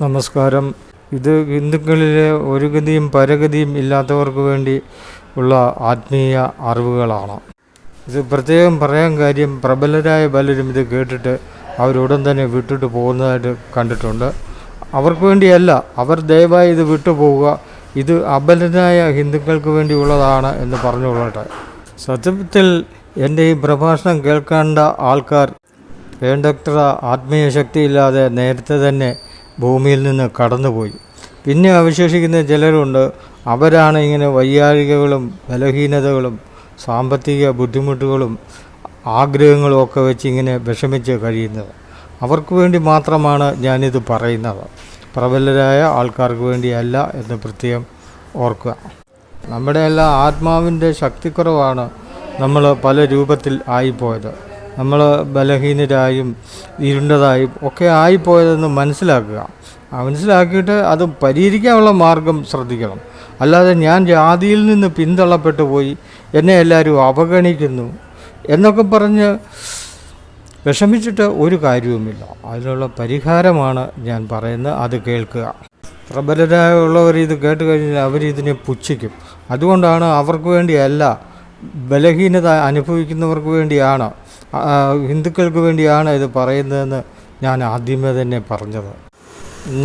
നമസ്കാരം. ഇത് ഹിന്ദുക്കളിലെ ഒരു ഗതിയും പരഗതിയും ഇല്ലാത്തവർക്ക് വേണ്ടി ഉള്ള ആത്മീയ അറിവുകളാണ്. ഇത് പ്രത്യേകം പറയാൻ കാര്യം, പ്രബലരായ പലരും ഇത് കേട്ടിട്ട് അവരുടൻ തന്നെ വിട്ടിട്ട് പോകുന്നതായിട്ട് കണ്ടിട്ടുണ്ട്. അവർക്ക് വേണ്ടിയല്ല, അവർ ദയവായി ഇത് വിട്ടുപോവുക, ഇത് അബലരായ ഹിന്ദുക്കൾക്ക് വേണ്ടിയുള്ളതാണ് എന്ന് പറഞ്ഞുകൊള്ളട്ടെ. സത്യത്തിൽ എൻ്റെ ഈ പ്രഭാഷണം കേൾക്കേണ്ട ആൾക്കാർ വേണ്ടത്ര ആത്മീയ ശക്തിയില്ലാതെ നേരത്തെ തന്നെ ഭൂമിയിൽ നിന്ന് കടന്നുപോയി. പിന്നെ അവശേഷിക്കുന്ന ചിലരുണ്ട്, അവരാണ് ഇങ്ങനെ വൈകാരികകളും ബലഹീനതകളും സാമ്പത്തിക ബുദ്ധിമുട്ടുകളും ആഗ്രഹങ്ങളും ഒക്കെ വെച്ച് ഇങ്ങനെ വിഷമിച്ച് കഴിയുന്നത്. അവർക്ക് വേണ്ടി മാത്രമാണ് ഞാനിത് പറയുന്നത്, പ്രബലരായ ആൾക്കാർക്ക് വേണ്ടിയല്ല എന്ന് പ്രത്യേകം ഓർക്കുക. നമ്മുടെ എല്ലാ ആത്മാവിൻ്റെ ശക്തിക്കുറവാണ് നമ്മൾ പല രൂപത്തിൽ ആയിപ്പോയത്. നമ്മൾ ബലഹീനരായും ഇരുണ്ടതായും ഒക്കെ ആയിപ്പോയതെന്ന് മനസ്സിലാക്കുക. മനസ്സിലാക്കിയിട്ട് അത് പരിഹരിക്കാനുള്ള മാർഗം ശ്രദ്ധിക്കണം. അല്ലാതെ ഞാൻ ജാതിയിൽ നിന്ന് പിന്തള്ളപ്പെട്ടു പോയി, എന്നെ എല്ലാവരും അവഗണിക്കുന്നു എന്നൊക്കെ പറഞ്ഞ് വിഷമിച്ചിട്ട് ഒരു കാര്യവുമില്ല. അതിനുള്ള പരിഹാരമാണ് ഞാൻ പറയുന്നത്, അത് കേൾക്കുക. പ്രബലരായുള്ളവർ ഇത് കേട്ട് കഴിഞ്ഞാൽ അവരിതിനെ പുച്ഛിക്കും. അതുകൊണ്ടാണ് അവർക്ക് വേണ്ടിയല്ല, ബലഹീനത അനുഭവിക്കുന്നവർക്ക് വേണ്ടിയാണ്, ഹിന്ദുക്കൾക്ക് വേണ്ടിയാണ് ഇത് പറയുന്നതെന്ന് ഞാൻ ആദ്യമേ തന്നെ പറഞ്ഞത്.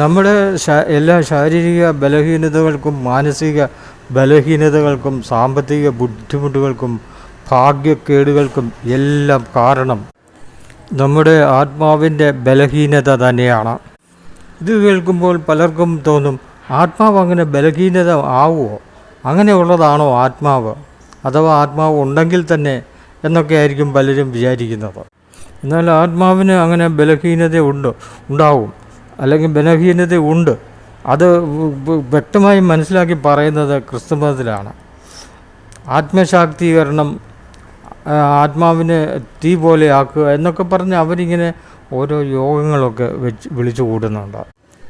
നമ്മുടെ എല്ലാ ശാരീരിക ബലഹീനതകൾക്കും മാനസിക ബലഹീനതകൾക്കും സാമ്പത്തിക ബുദ്ധിമുട്ടുകൾക്കും ഭാഗ്യക്കേടുകൾക്കും എല്ലാം കാരണം നമ്മുടെ ആത്മാവിൻ്റെ ബലഹീനത തന്നെയാണ്. ഇത് കേൾക്കുമ്പോൾ പലർക്കും തോന്നും, ആത്മാവ് അങ്ങനെ ബലഹീനത ആവുമോ? അങ്ങനെയുള്ളതാണോ ആത്മാവ്? അഥവാ ആത്മാവ് ഉണ്ടെങ്കിൽ തന്നെ എന്നൊക്കെ ആയിരിക്കും പലരും വിചാരിക്കുന്നത്. എന്നാൽ ആത്മാവിന് അങ്ങനെ ബലഹീനത ഉണ്ടാവും, അല്ലെങ്കിൽ ബലഹീനത ഉണ്ട്. അത് വ്യക്തമായി മനസ്സിലാക്കി പറയുന്നത് ക്രിസ്തുമതത്തിലാണ്. ആത്മശാക്തീകരണം, ആത്മാവിനെ തീ പോലെ ആക്കുക എന്നൊക്കെ പറഞ്ഞ് അവരിങ്ങനെ ഓരോ യോഗങ്ങളൊക്കെ വിളിച്ചു കൂടുന്നുണ്ട്.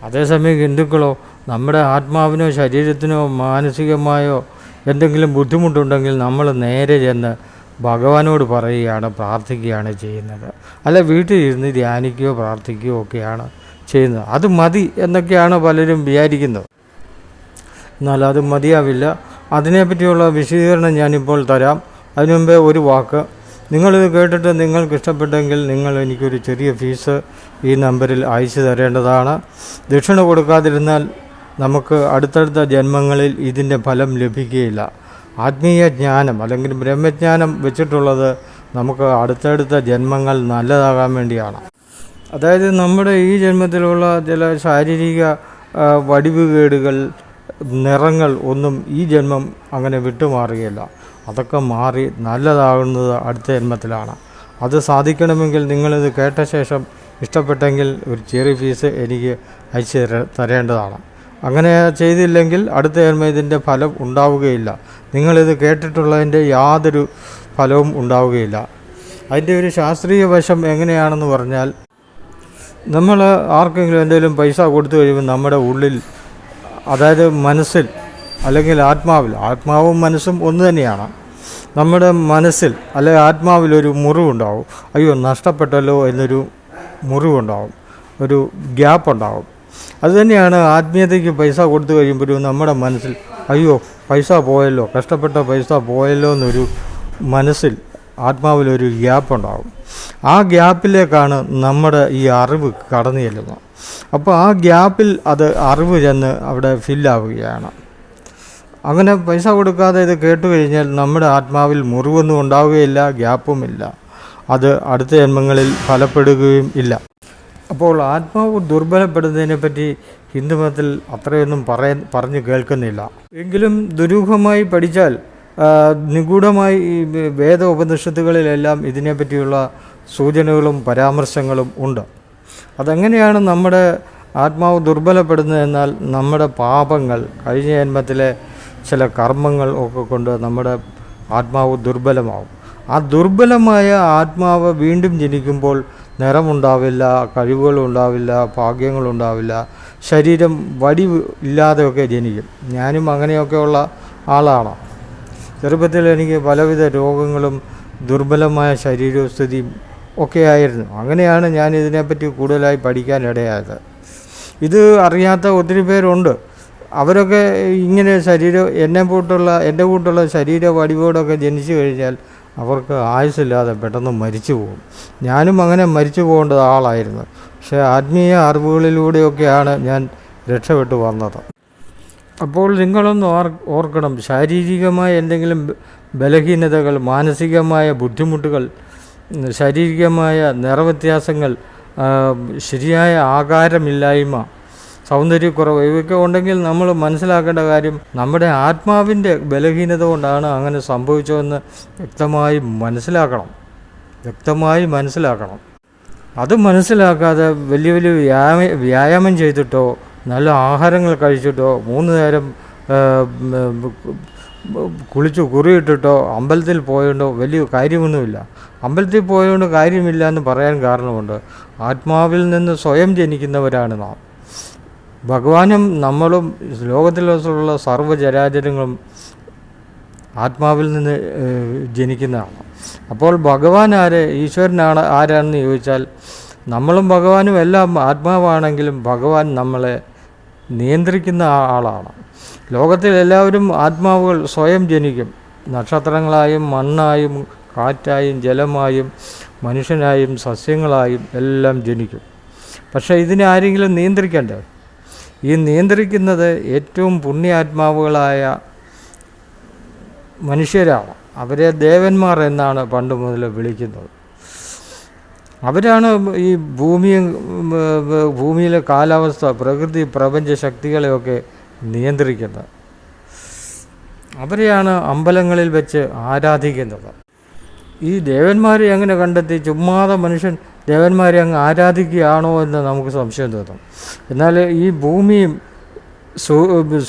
അതേസമയം ഹിന്ദുക്കളോ നമ്മുടെ ആത്മാവിനോ ശരീരത്തിനോ മാനസികമായോ എന്തെങ്കിലും ബുദ്ധിമുട്ടുണ്ടെങ്കിൽ നമ്മൾ നേരെ ചെന്ന് ഭഗവാനോട് പറയുകയാണ്, പ്രാർത്ഥിക്കുകയാണ് ചെയ്യുന്നത്. അല്ല വീട്ടിൽ ഇരുന്ന് ധ്യാനിക്കുകയോ പ്രാർത്ഥിക്കുകയോ ഒക്കെയാണ് ചെയ്യുന്നത്. അത് മതി എന്നൊക്കെയാണ് പലരും വിചാരിക്കുന്നത്. എന്നാൽ അത് മതിയാവില്ല. അതിനെപ്പറ്റിയുള്ള വിശദീകരണം ഞാനിപ്പോൾ തരാം. അതിനു മുമ്പേ ഒരു വാക്ക്, നിങ്ങളിത് കേട്ടിട്ട് നിങ്ങൾക്ക് ഇഷ്ടപ്പെട്ടെങ്കിൽ നിങ്ങൾ എനിക്കൊരു ചെറിയ ഫീസ് ഈ നമ്പറിൽ അയച്ചു തരേണ്ടതാണ്. ദക്ഷിണ കൊടുക്കാതിരുന്നാൽ നമുക്ക് അടുത്തടുത്ത ജന്മങ്ങളിൽ ഇതിൻ്റെ ഫലം ലഭിക്കുകയില്ല. ആത്മീയ ജ്ഞാനം അല്ലെങ്കിൽ ബ്രഹ്മജ്ഞാനം വെച്ചിട്ടുള്ളത് നമുക്ക് അടുത്തടുത്ത ജന്മങ്ങൾ നല്ലതാകാൻ വേണ്ടിയാണ്. അതായത് നമ്മുടെ ഈ ജന്മത്തിലുള്ള ചില ശാരീരിക വടിവുകേടുകൾ, നിറങ്ങൾ ഒന്നും ഈ ജന്മം അങ്ങനെ വിട്ടുമാറുകയില്ല. അതൊക്കെ മാറി നല്ലതാകുന്നത് അടുത്ത ജന്മത്തിലാണ്. അത് സാധിക്കണമെങ്കിൽ നിങ്ങളിത് കേട്ട ശേഷം ഇഷ്ടപ്പെട്ടെങ്കിൽ ഒരു ചെറിയ ഫീസ് എനിക്ക് അയച്ചു തരേണ്ടതാണ്. അങ്ങനെ ചെയ്തില്ലെങ്കിൽ അടുത്ത ജന്മം ഇതിൻ്റെ ഫലം ഉണ്ടാവുകയില്ല. നിങ്ങളിത് കേട്ടിട്ടുള്ളതിൻ്റെ യാതൊരു ഫലവും ഉണ്ടാവുകയില്ല. അതിൻ്റെ ഒരു ശാസ്ത്രീയ വശം എങ്ങനെയാണെന്ന് പറഞ്ഞാൽ, നമ്മൾ ആർക്കെങ്കിലും എന്തെങ്കിലും പൈസ കൊടുത്തു കഴിയുമ്പോൾ നമ്മുടെ ഉള്ളിൽ, അതായത് മനസ്സിൽ അല്ലെങ്കിൽ ആത്മാവും മനസ്സും ഒന്ന് തന്നെയാണ്, നമ്മുടെ മനസ്സിൽ അല്ലെങ്കിൽ ആത്മാവിലൊരു മുറിവുണ്ടാവും. അയ്യോ നഷ്ടപ്പെട്ടല്ലോ എന്നൊരു മുറിവുണ്ടാവും, ഒരു ഗ്യാപ്പ് ഉണ്ടാവും. അതുതന്നെയാണ് ആത്മീയതയ്ക്ക് പൈസ കൊടുത്തു കഴിയുമ്പോഴും നമ്മുടെ മനസ്സിൽ അയ്യോ പൈസ പോയല്ലോ, കഷ്ടപ്പെട്ട പൈസ പോയല്ലോ എന്നൊരു മനസ്സിൽ ആത്മാവിലൊരു ഗ്യാപ്പ് ഉണ്ടാവും. ആ ഗ്യാപ്പിലേക്കാണ് നമ്മുടെ ഈ അറിവ് കടന്നു ചെല്ലുന്നത്. അപ്പോൾ ആ ഗ്യാപ്പിൽ അത് അറിവ് ചെന്ന് അവിടെ ഫില്ലാവുകയാണ്. അങ്ങനെ പൈസ കൊടുക്കാതെ ഇത് കേട്ടു കഴിഞ്ഞാൽ നമ്മുടെ ആത്മാവിൽ മുറിവൊന്നും ഉണ്ടാവുകയില്ല, ഗ്യാപ്പുമില്ല. അത് അടുത്ത ജന്മങ്ങളിൽ ഫലപ്പെടുകയും ഇല്ല. അപ്പോൾ ആത്മാവ് ദുർബലപ്പെടുന്നതിനെപ്പറ്റി ഹിന്ദുമതത്തിൽ അത്രയൊന്നും പറഞ്ഞു കേൾക്കുന്നില്ല. എങ്കിലും ദുരൂഹമായി പഠിച്ചാൽ നിഗൂഢമായി ഈ വേദ ഉപനിഷത്തുകളിലെല്ലാം ഇതിനെപ്പറ്റിയുള്ള സൂചനകളും പരാമർശങ്ങളും ഉണ്ട്. അതെങ്ങനെയാണ് നമ്മുടെ ആത്മാവ് ദുർബലപ്പെടുന്നതെന്നാൽ, നമ്മുടെ പാപങ്ങൾ, കഴിഞ്ഞ ജന്മത്തിലെ ചില കർമ്മങ്ങൾ ഒക്കെ കൊണ്ട് നമ്മുടെ ആത്മാവ് ദുർബലമാവും. ആ ദുർബലമായ ആത്മാവ് വീണ്ടും ജനിക്കുമ്പോൾ നിറമുണ്ടാവില്ല, കഴിവുകളുണ്ടാവില്ല, ഭാഗ്യങ്ങളുണ്ടാവില്ല, ശരീരം വടിവ് ഇല്ലാതെയൊക്കെ ജനിക്കും. ഞാനും അങ്ങനെയൊക്കെയുള്ള ആളാണ്. ചെറുപ്പത്തിൽ എനിക്ക് പലവിധ രോഗങ്ങളും ദുർബലമായ ശരീരസ്ഥിതിയും ഒക്കെ ആയിരുന്നു. അങ്ങനെയാണ് ഞാൻ ഇതിനെപ്പറ്റി കൂടുതലായി പഠിക്കാനിടയായത്. ഇത് അറിയാത്ത ഒത്തിരി പേരുണ്ട്. അവരൊക്കെ ഇങ്ങനെ എൻ്റെ കൂട്ടുള്ള ശരീര വടിവോടൊക്കെ ജനിച്ചു കഴിഞ്ഞാൽ അവർക്ക് ആയുസ്സില്ലാതെ പെട്ടെന്ന് മരിച്ചു പോകും. ഞാനും അങ്ങനെ മരിച്ചു പോകേണ്ട ആളായിരുന്നു. പക്ഷേ ആത്മീയ അറിവുകളിലൂടെയൊക്കെയാണ് ഞാൻ രക്ഷപ്പെട്ടു വന്നത്. അപ്പോൾ നിങ്ങളൊന്ന് ഓർക്കണം, ശാരീരികമായ എന്തെങ്കിലും ബലഹീനതകൾ, മാനസികമായ ബുദ്ധിമുട്ടുകൾ, ശാരീരികമായ നിറവ്യത്യാസങ്ങൾ, ശരിയായ ആകാരമില്ലായ്മ, സൗന്ദര്യക്കുറവ്, ഇവയൊക്കെ ഉണ്ടെങ്കിൽ നമ്മൾ മനസ്സിലാക്കേണ്ട കാര്യം നമ്മുടെ ആത്മാവിൻ്റെ ബലഹീനത കൊണ്ടാണ് അങ്ങനെ സംഭവിച്ചതെന്ന് വ്യക്തമായി മനസ്സിലാക്കണം. അത് മനസ്സിലാക്കാതെ വലിയ വ്യായാമം ചെയ്തിട്ടോ നല്ല ആഹാരങ്ങൾ കഴിച്ചിട്ടോ 3 നേരം കുളിച്ചു കുറിയിട്ടിട്ടോ അമ്പലത്തിൽ പോയതുകൊണ്ടോ വലിയ കാര്യമൊന്നുമില്ല. അമ്പലത്തിൽ പോയതുകൊണ്ട് കാര്യമില്ല എന്ന് പറയാൻ കാരണമുണ്ട്. ആത്മാവിൽ നിന്ന് സ്വയം ജനിക്കുന്നവരാണ് നാം. ഭഗവാനും നമ്മളും ലോകത്തിലുള്ള സർവ്വചരാചരങ്ങളും ആത്മാവിൽ നിന്ന് ജനിക്കുന്നതാണ്. അപ്പോൾ ഭഗവാൻ ഈശ്വരനാണ് ആരാണെന്ന് ചോദിച്ചാൽ നമ്മളും ഭഗവാനും എല്ലാം ആത്മാവാണെങ്കിലും ഭഗവാൻ നമ്മളെ നിയന്ത്രിക്കുന്ന ആളാണ്. ലോകത്തിൽ എല്ലാവരും ആത്മാവുകൾ സ്വയം ജനിക്കും. നക്ഷത്രങ്ങളായും മണ്ണായും കാറ്റായും ജലമായും മനുഷ്യനായും സസ്യങ്ങളായും എല്ലാം ജനിക്കും. പക്ഷേ ഇതിനെ ആരെങ്കിലും നിയന്ത്രിക്കണ്ടേ? ഈ നിയന്ത്രിക്കുന്നത് ഏറ്റവും പുണ്യാത്മാവുകളായ മനുഷ്യരാണ്. അവരെ ദേവന്മാർ എന്നാണ് പണ്ട് മുതൽ വിളിക്കുന്നത്. അവരാണ് ഈ ഭൂമിയിലെ കാലാവസ്ഥ, പ്രകൃതി, പ്രപഞ്ച ശക്തികളെയൊക്കെ നിയന്ത്രിക്കുന്നത്. അവരെയാണ് അമ്പലങ്ങളിൽ വെച്ച് ആരാധിക്കുന്നത്. ഈ ദേവന്മാരെ എങ്ങനെ കണ്ടെത്തി? ചുമ്മാതെ മനുഷ്യൻ ദേവന്മാരെ അങ്ങ് ആരാധിക്കുകയാണോ എന്ന് നമുക്ക് സംശയം തോന്നും. എന്നാൽ ഈ ഭൂമിയും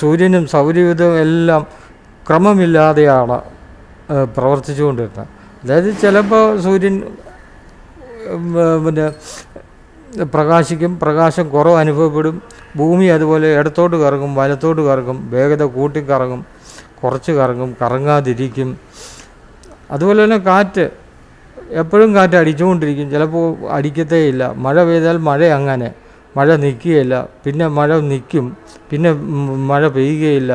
സൂര്യനും സൗരയൂഥവും എല്ലാം ക്രമമില്ലാതെയാണ് പ്രവർത്തിച്ചുകൊണ്ടിരുന്നത്. അതായത് ചിലപ്പോൾ സൂര്യൻ പ്രകാശിക്കും, പ്രകാശം കുറവ് അനുഭവപ്പെടും. ഭൂമി അതുപോലെ ഇടത്തോട്ട് കറങ്ങും, വലത്തോട്ട് കറങ്ങും, വേഗത കൂട്ടിക്കറങ്ങും, കുറച്ച് കറങ്ങും, കറങ്ങാതിരിക്കും. അതുപോലെ തന്നെ കാറ്റ്, എപ്പോഴും കാറ്റ് അടിച്ചുകൊണ്ടിരിക്കും, ചിലപ്പോൾ അടിക്കത്തേയില്ല. മഴ പെയ്താൽ മഴ നിൽക്കുകയില്ല, പിന്നെ മഴ നിൽക്കും, പിന്നെ മഴ പെയ്യുകയില്ല.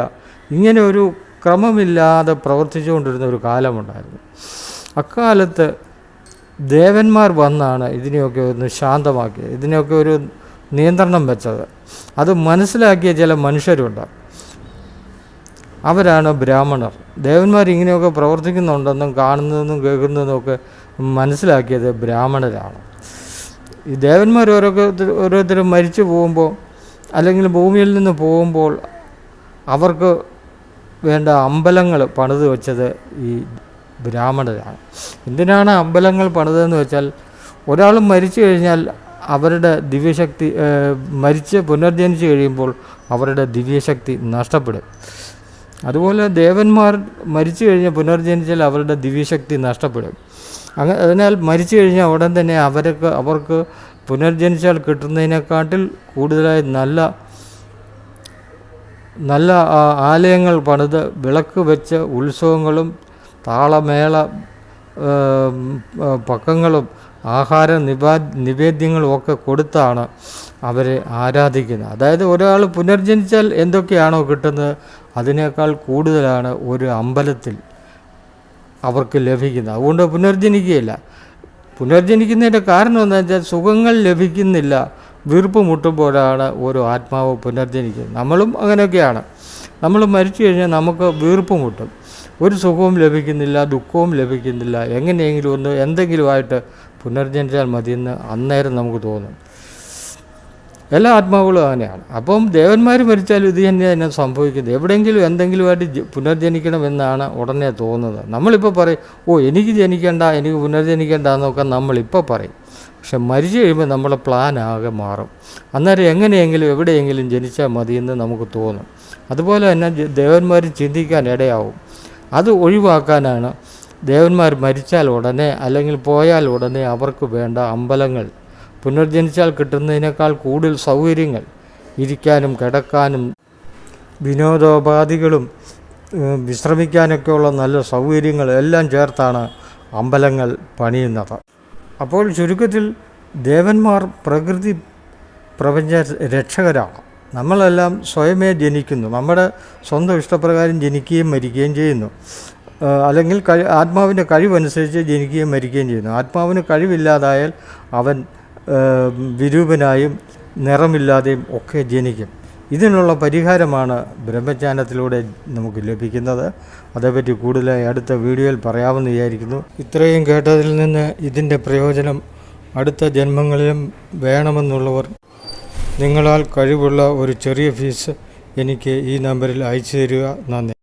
ഇങ്ങനെ ഒരു ക്രമമില്ലാതെ പ്രവർത്തിച്ചുകൊണ്ടിരുന്ന ഒരു കാലമുണ്ടായിരുന്നു. അക്കാലത്ത് ദേവന്മാർ വന്നാണ് ഇതിനെയൊക്കെ ഒന്ന് ശാന്തമാക്കിയത്, ഇതിനെയൊക്കെ ഒരു നിയന്ത്രണം വെച്ചത്. അത് മനസ്സിലാക്കിയ ചില മനുഷ്യരുണ്ട്, അവരാണ് ബ്രാഹ്മണർ. ദേവന്മാർ ഇങ്ങനെയൊക്കെ പ്രവർത്തിക്കുന്നുണ്ടെന്നും കാണുന്നതെന്നും കേൾക്കുന്നതെന്നും ഒക്കെ മനസ്സിലാക്കിയത് ബ്രാഹ്മണരാണ്. ഈ ദേവന്മാർ ഓരോരുത്തരും മരിച്ചു പോകുമ്പോൾ അല്ലെങ്കിൽ ഭൂമിയിൽ നിന്ന് പോകുമ്പോൾ അവർക്ക് വേണ്ട അമ്പലങ്ങൾ പണിത് വെച്ചത് ഈ ബ്രാഹ്മണരാണ്. എന്തിനാണ് അമ്പലങ്ങൾ പണിതതെന്ന് വെച്ചാൽ, ഒരാൾ മരിച്ചു കഴിഞ്ഞാൽ അവരുടെ ദിവ്യശക്തി പുനർജനിച്ച് കഴിയുമ്പോൾ അവരുടെ ദിവ്യശക്തി നഷ്ടപ്പെടും. അതുപോലെ ദേവന്മാർ മരിച്ചു കഴിഞ്ഞാൽ പുനർജനിച്ചാൽ അവരുടെ ദിവ്യശക്തി നഷ്ടപ്പെടും. അതിനാൽ മരിച്ചു കഴിഞ്ഞാൽ ഉടൻ തന്നെ അവർക്ക് പുനർജനിച്ചാൽ കിട്ടുന്നതിനെക്കാട്ടിൽ കൂടുതലായി നല്ല ആലയങ്ങൾ പണിത് വിളക്ക് വെച്ച് ഉത്സവങ്ങളും താളമേള പക്കങ്ങളും ആഹാര നിവേദ്യങ്ങളും ഒക്കെ കൊടുത്താണ് അവരെ ആരാധിക്കുന്നത്. അതായത് ഒരാൾ പുനർജനിച്ചാൽ എന്തൊക്കെയാണോ കിട്ടുന്നത് അതിനേക്കാൾ കൂടുതലാണ് ഒരു അമ്പലത്തിൽ അവർക്ക് ലഭിക്കുന്നത്. അതുകൊണ്ട് പുനർജനിക്കുകയില്ല. പുനർജനിക്കുന്നതിൻ്റെ കാരണം എന്താണെന്ന് വെച്ചാൽ സുഖങ്ങൾ ലഭിക്കുന്നില്ല, വീർപ്പ് മുട്ടുമ്പോഴാണ് ഓരോ ആത്മാവ് പുനർജനിക്കുന്നത്. നമ്മളും അങ്ങനെയൊക്കെയാണ്. നമ്മൾ മരിച്ചു കഴിഞ്ഞാൽ നമുക്ക് വീർപ്പ് മുട്ടും, ഒരു സുഖവും ലഭിക്കുന്നില്ല, ദുഃഖവും ലഭിക്കുന്നില്ല. എങ്ങനെയെങ്കിലും എന്തെങ്കിലുമായിട്ട് പുനർജനിച്ചാൽ മതിയെന്ന് അന്നേരം നമുക്ക് തോന്നും. എല്ലാ ആത്മാവുകളും അങ്ങനെയാണ്. അപ്പം ദേവന്മാർ മരിച്ചാലും ഇത് തന്നെ സംഭവിക്കുന്നത്. എവിടെയെങ്കിലും എന്തെങ്കിലുമായിട്ട് പുനർജനിക്കണമെന്നാണ് ഉടനെ തോന്നുന്നത്. നമ്മളിപ്പോൾ പറയും, എനിക്ക് ജനിക്കേണ്ട, എനിക്ക് പുനർജനിക്കേണ്ട എന്നൊക്കെ നമ്മളിപ്പോൾ പറയും. പക്ഷെ മരിച്ചു കഴിയുമ്പോൾ നമ്മളെ പ്ലാൻ ആകെ മാറും. അന്നേരം എങ്ങനെയെങ്കിലും എവിടെയെങ്കിലും ജനിച്ചാൽ മതിയെന്ന് നമുക്ക് തോന്നും. അതുപോലെ തന്നെ ദേവന്മാർ ചിന്തിക്കാൻ ഇടയാവും. അത് ഒഴിവാക്കാനാണ് ദേവന്മാർ മരിച്ചാൽ ഉടനെ അല്ലെങ്കിൽ പോയാൽ ഉടനെ അവർക്ക് വേണ്ട അമ്പലങ്ങൾ, പുനർജനിച്ചാൽ കിട്ടുന്നതിനേക്കാൾ കൂടുതൽ സൗകര്യങ്ങൾ, ഇരിക്കാനും കിടക്കാനും വിനോദോപാധികളും വിശ്രമിക്കാനൊക്കെയുള്ള നല്ല സൗകര്യങ്ങൾ എല്ലാം ചേർത്താണ് അമ്പലങ്ങൾ പണിയുന്നത്. അപ്പോൾ ചുരുക്കത്തിൽ ദേവന്മാർ പ്രകൃതി പ്രപഞ്ച രക്ഷകരാണ്. നമ്മളെല്ലാം സ്വയമേ ജനിക്കുന്നു, നമ്മുടെ സ്വന്തം ഇഷ്ടപ്രകാരം ജനിക്കുകയും മരിക്കുകയും ചെയ്യുന്നു. അല്ലെങ്കിൽ ആത്മാവിൻ്റെ കഴിവനുസരിച്ച് ജനിക്കുകയും മരിക്കുകയും ചെയ്യുന്നു. ആത്മാവിന് കഴിവില്ലാതായാൽ അവൻ വിരൂപനായും നിറമില്ലാതെയും ഒക്കെ ജനിക്കും. ഇതിനുള്ള പരിഹാരമാണ് ബ്രഹ്മജ്ഞാനത്തിലൂടെ നമുക്ക് ലഭിക്കുന്നത്. അതേപ്പറ്റി കൂടുതലായി അടുത്ത വീഡിയോയിൽ പറയാമെന്ന് വിചാരിക്കുന്നു. ഇത്രയും കേട്ടതിൽ നിന്ന് ഇതിൻ്റെ പ്രയോജനം അടുത്ത ജന്മങ്ങളിലും വേണമെന്നുള്ളവർ നിങ്ങളാൽ കഴിവുള്ള ഒരു ചെറിയ ഫീസ് എനിക്ക് ഈ നമ്പറിൽ അയച്ചു തരിക. നന്ദി.